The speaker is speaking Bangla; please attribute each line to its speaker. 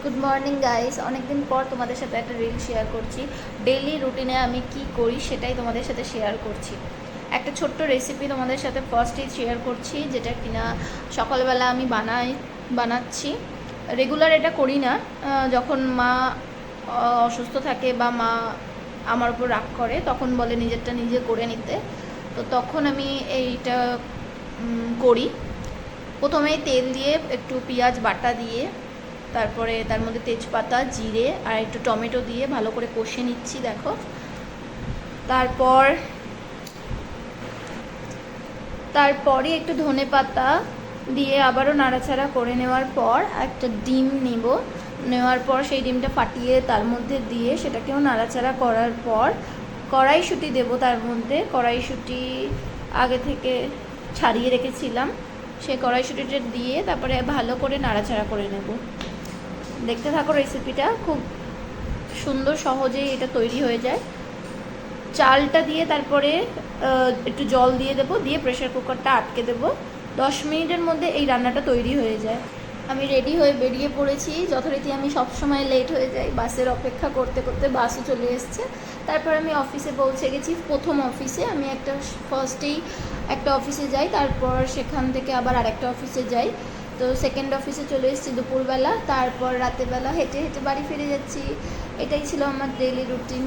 Speaker 1: Good morning guys. অনেকদিন পর তোমাদের সাথে একটা রিল শেয়ার করছি। ডেইলি রুটিনে আমি কি করি সেটাই তোমাদের সাথে শেয়ার করছি। একটা ছোট্ট রেসিপি তোমাদের সাথে ফার্স্টেই শেয়ার করছি, যেটা কিনা সকালবেলা আমি বানাচ্ছি। রেগুলার এটা করি না, যখন মা অসুস্থ থাকে বা মা আমার উপর রাগ করে তখন বলে নিজেরটা নিজে করে নিতে, তো তখন আমি এইটা করি। প্রথমে তেল দিয়ে একটু পেঁয়াজ বাটা দিয়ে, তারপরে তার মধ্যে তেজপাতা, জিরে আর একটু টমেটো দিয়ে ভালো করে কষে নিচ্ছি। দেখো, তারপরে একটু ধনেপাতা দিয়ে আবারও নাড়াচাড়া করে নেওয়ার পর একটা ডিম নেওয়ার পর সেই ডিমটা ফাটিয়ে তার মধ্যে দিয়ে সেটাকেও নাড়াচাড়া করার পর কড়াইশুঁটি দেবো। তার মধ্যে কড়াইশুঁটি আগে থেকে ছাড়িয়ে রেখেছিলাম, সেই কড়াইশুঁটিটা দিয়ে তারপরে ভালো করে নাড়াচাড়া করে নেব। দেখতে থাকো, রেসিপিটা খুব সুন্দর, সহজেই এটা তৈরি হয়ে যায়। চালটা দিয়ে তারপরে একটু জল দিয়ে দেবো, দিয়ে প্রেশার কুকারটা আটকে দেবো। 10 মিনিটের মধ্যে এই রান্নাটা তৈরি হয়ে যায়। আমি রেডি হয়ে বেরিয়ে পড়েছি। যথারীতি আমি সবসময় লেট হয়ে যাই, বাসের অপেক্ষা করতে করতে বাসও চলে এসছে। তারপর আমি অফিসে পৌঁছে গেছি। প্রথম অফিসে আমি ফার্স্টেই একটা অফিসে যাই, তারপর সেখান থেকে আবার আরেকটা অফিসে যাই। তো সেকেন্ড অফিসে চলে এসেছি দুপুরবেলা, তারপর রাতেরবেলা হেঁটে হেঁটে বাড়ি ফিরে যাচ্ছি। এটাই ছিল আমার ডেইলি রুটিন।